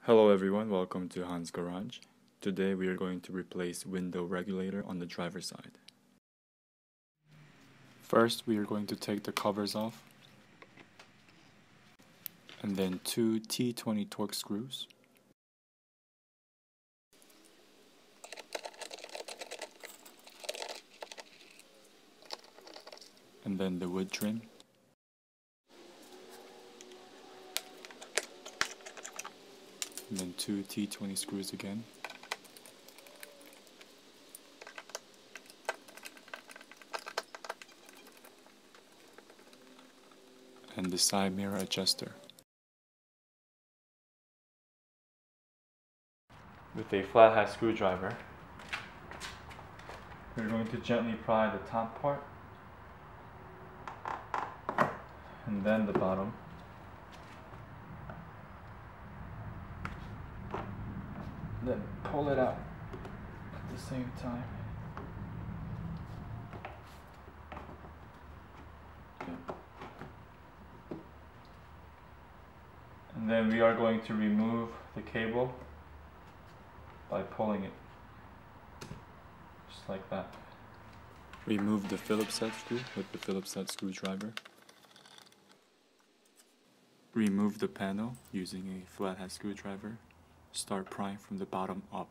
Hello everyone, welcome to Hans Garage. Today we are going to replace window regulator on the driver's side. First we are going to take the covers off, and then two T20 Torx screws, and then the wood trim, and then two T20 screws again, and the side mirror adjuster. With a flathead screwdriver, we're going to gently pry the top part, and then the bottom. Then pull it out at the same time. And then we are going to remove the cable by pulling it, just like that. Remove the phillips head screw with the phillips head screwdriver. Remove the panel using a flathead screwdriver. Start prying from the bottom up.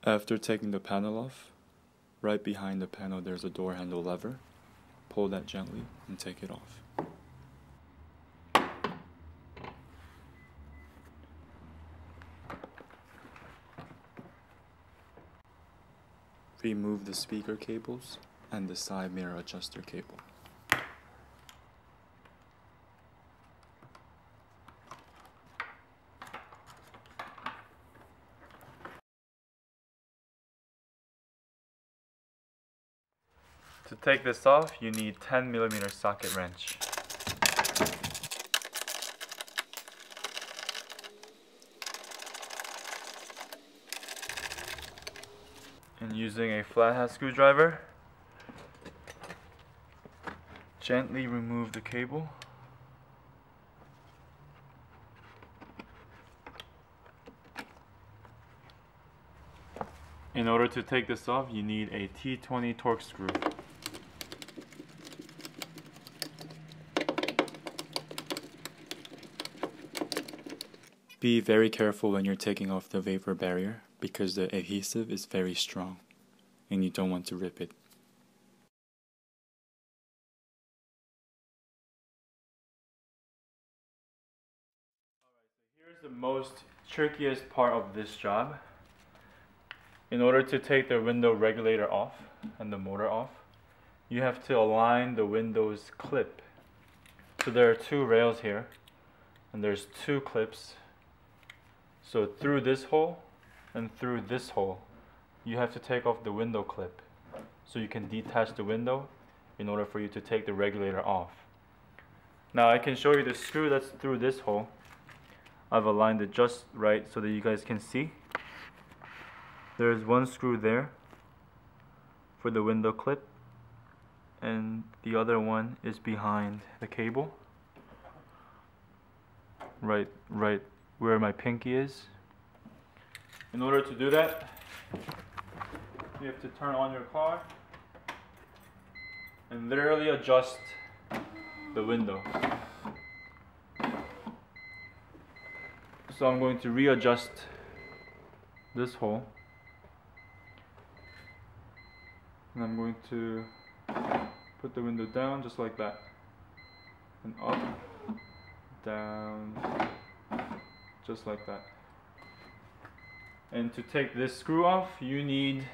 After taking the panel off, right behind the panel there's a door handle lever. Pull that gently and take it off. Remove the speaker cables and the side mirror adjuster cable. To take this off, you need 10mm socket wrench. And using a flathead screwdriver, gently remove the cable. In order to take this off, you need a T20 Torx screw. Be very careful when you're taking off the vapor barrier because the adhesive is very strong and you don't want to rip it. Here's the most trickiest part of this job. In order to take the window regulator off and the motor off, you have to align the window's clip. So there are two rails here and there's two clips. So through this hole and through this hole, you have to take off the window clip so you can detach the window in order for you to take the regulator off. Now I can show you the screw that's through this hole. I've aligned it just right so that you guys can see. There's one screw there for the window clip and the other one is behind the cable. Right where my pinky is. In order to do that, you have to turn on your car and literally adjust the window. So I'm going to readjust this hole, and I'm going to put the window down just like that, and up, down, just like that. And to take this screw off, you need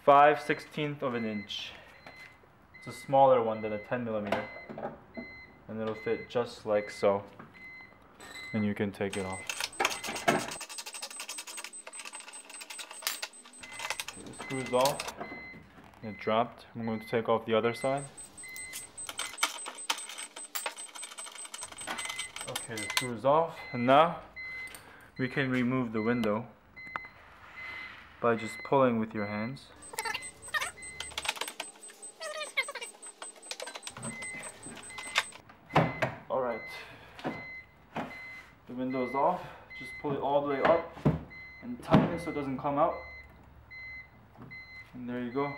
5/16 of an inch. It's a smaller one than a 10mm, and it'll fit just like so. And you can take it off. The screw's off. It dropped. I'm going to take off the other side. Okay, the screw is off, and now we can remove the window by just pulling with your hands. Alright, the window is off. Just pull it all the way up and tighten it so it doesn't come out. And there you go.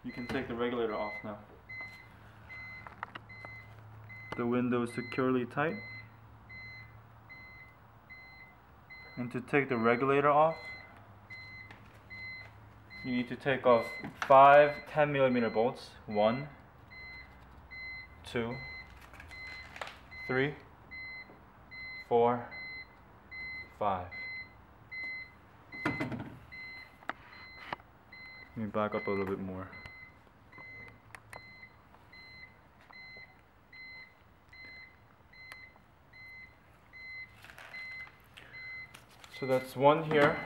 You can take the regulator off now. The window is securely tight. And to take the regulator off, you need to take off 5 10mm bolts. 1, 2, 3, 4, 5. Let me back up a little bit more. So that's 1 here.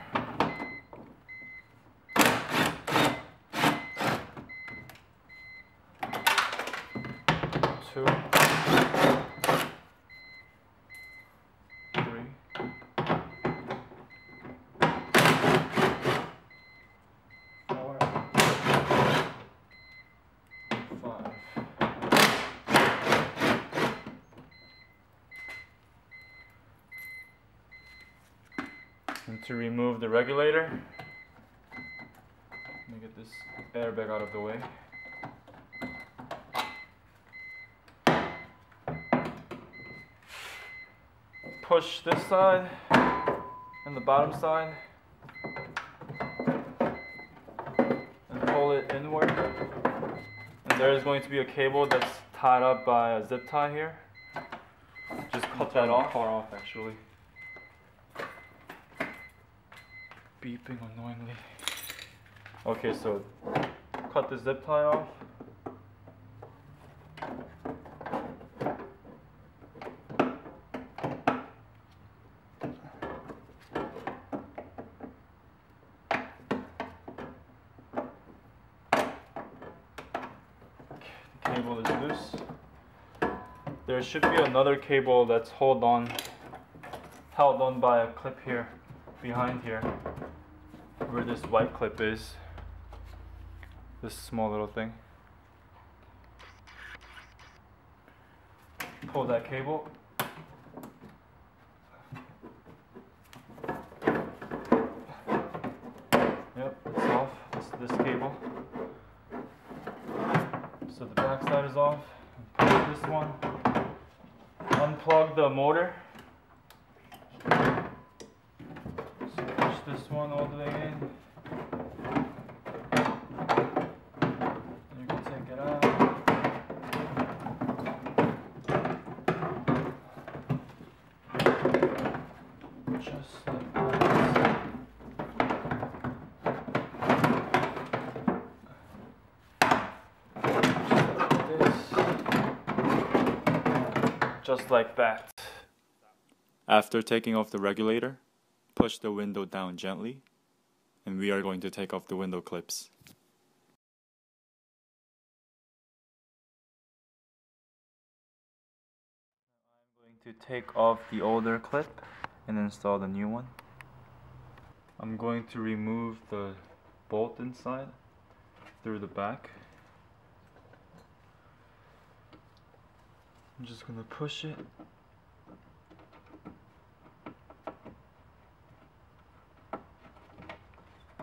2, 3, 4, 5. And to remove the regulator, let me get this airbag out of the way. Push this side and the bottom side and pull it inward. And there is going to be a cable that's tied up by a zip tie here. Just cut that off. Far off actually. Beeping annoyingly. Okay, so cut the zip tie off. Cable is loose. There should be another cable that's held on by a clip here, behind here, where this white clip is. This small little thing. Pull that cable. Yep, it's off. It's this cable. So the back side is off. Pull this one. Unplug the motor. So push this one all the way in. You can take it out. Just like that. Just like that. After taking off the regulator, push the window down gently, and we are going to take off the window clips. I'm going to take off the older clip and install the new one. I'm going to remove the bolt inside through the back. I'm just going to push it.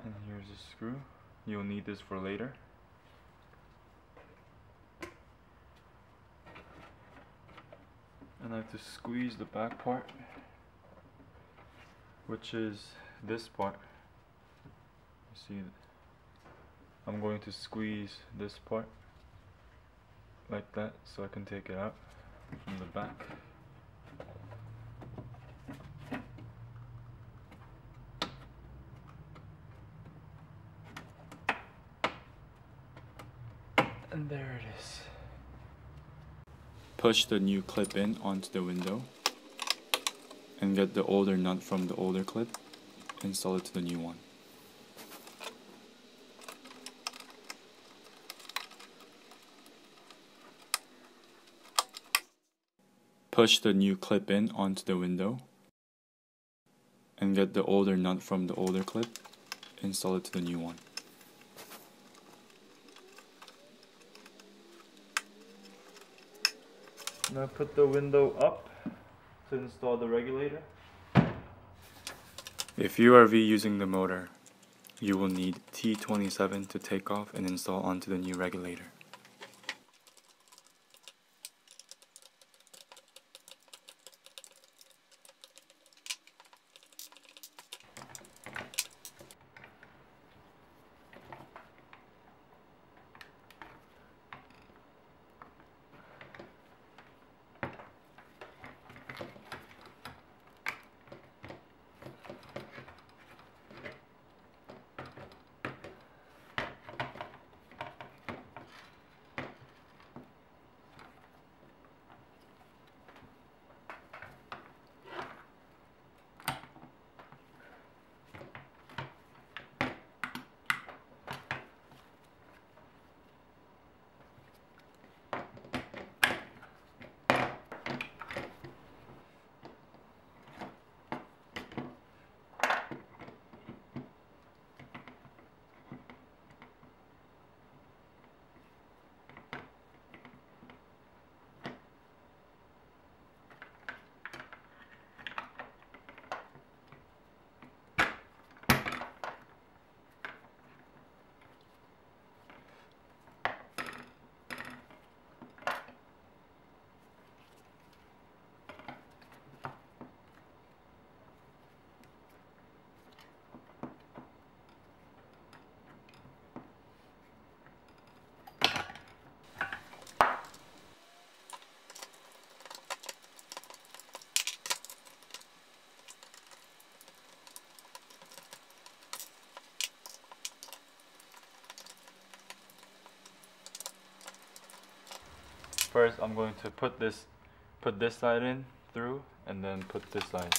And here's a screw. You'll need this for later. And I have to squeeze the back part, which is this part. You see, I'm going to squeeze this part like that so I can take it out from the back. And there it is. Push the new clip in onto the window and get the older nut from the older clip, install it to the new one. push the new clip in onto the window and get the older nut from the older clip, install it to the new one. Now put the window up to install the regulator. If you are reusing the motor, you will need T27 to take off and install onto the new regulator. First, I'm going to put this side in through, and then put this side.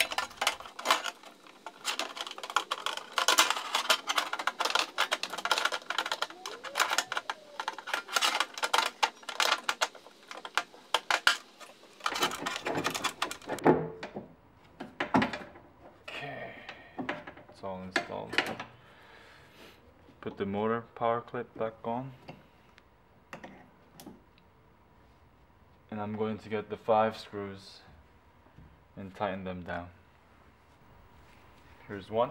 Okay, it's all installed. Put the motor power clip back on. And I'm going to get the 5 screws and tighten them down. Here's one.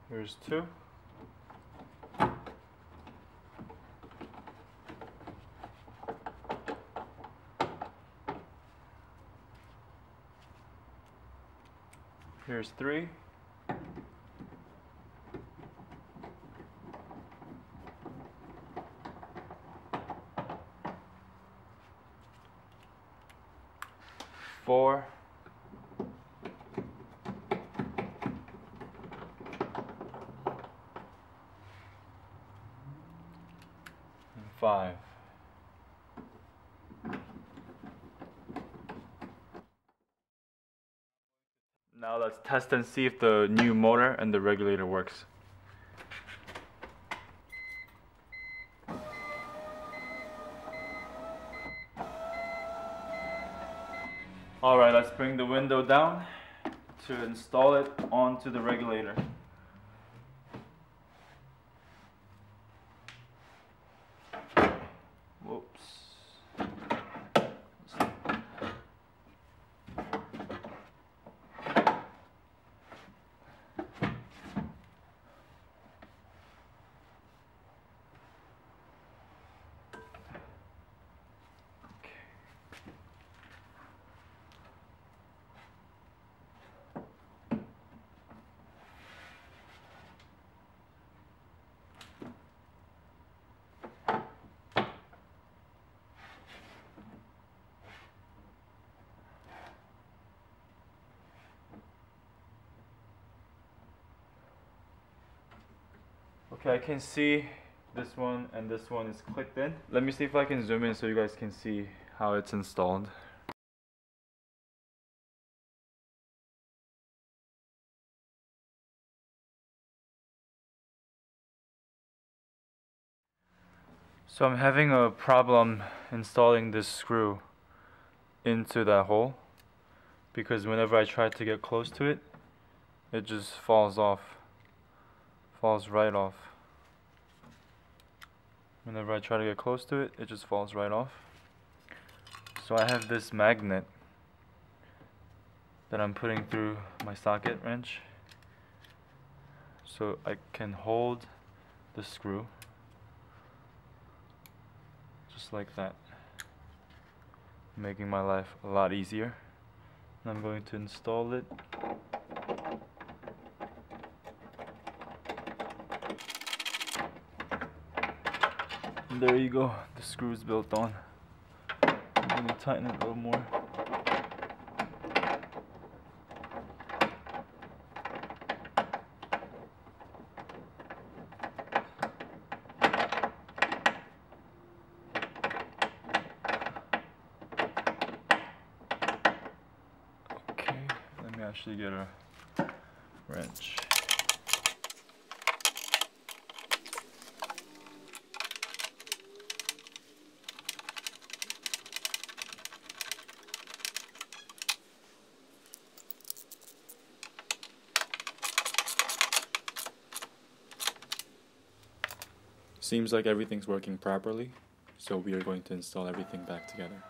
Here's two. Here's three. Four. And 5. Now let's test and see if the new motor and the regulator works. Alright, let's bring the window down to install it onto the regulator. Whoops. Okay, I can see this one and this one is clicked in. Let me see if I can zoom in so you guys can see how it's installed. So I'm having a problem installing this screw into that hole because whenever I try to get close to it, it just falls right off. Whenever I try to get close to it, it just falls right off. So I have this magnet that I'm putting through my socket wrench so I can hold the screw just like that, making my life a lot easier. And I'm going to install it. And there you go, the screw is built on. I'm going to tighten it a little more. Okay, let me actually get a wrench. Seems like everything's working properly, so we are going to install everything back together.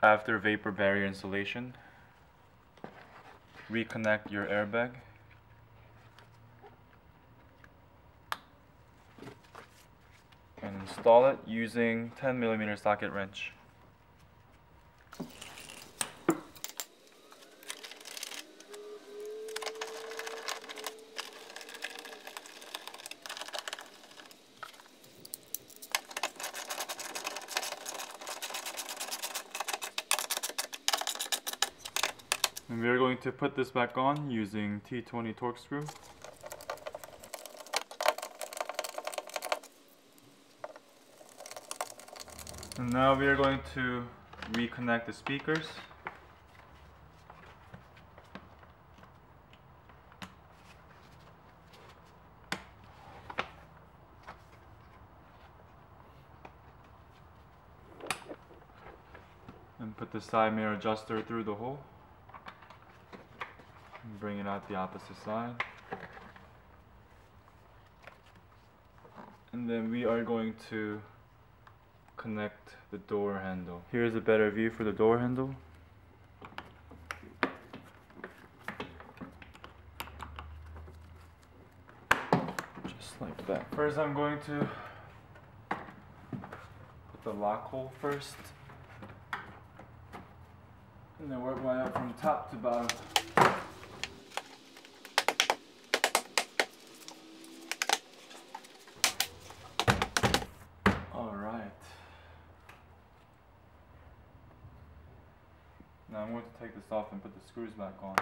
After vapor barrier installation, reconnect your airbag. And install it using 10mm socket wrench. And we are going to put this back on using T20 torque screw. And now we are going to reconnect the speakers. And put the side mirror adjuster through the hole. And bring it out the opposite side. And then we are going to connect the door handle. Here's a better view for the door handle. Just like that. First I'm going to put the lock hole first. And then work my way up from top to bottom. Now I'm going to take this off and put the screws back on.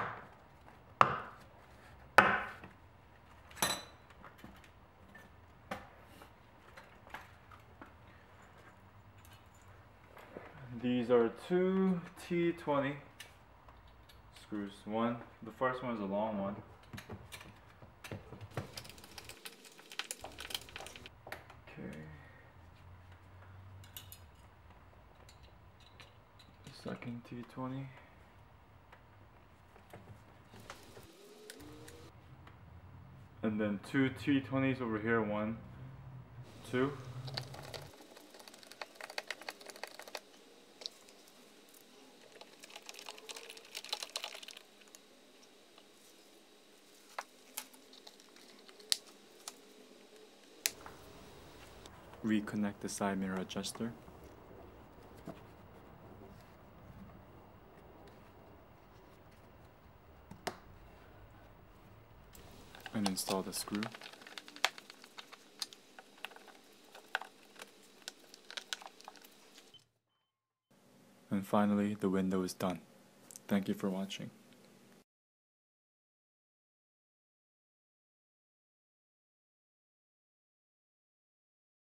These are two T20 screws. The first one is a long one. Okay. Second T20. And then two T20s over here, 1, 2. Reconnect the side mirror adjuster. And install the screw. And finally, the window is done. Thank you for watching.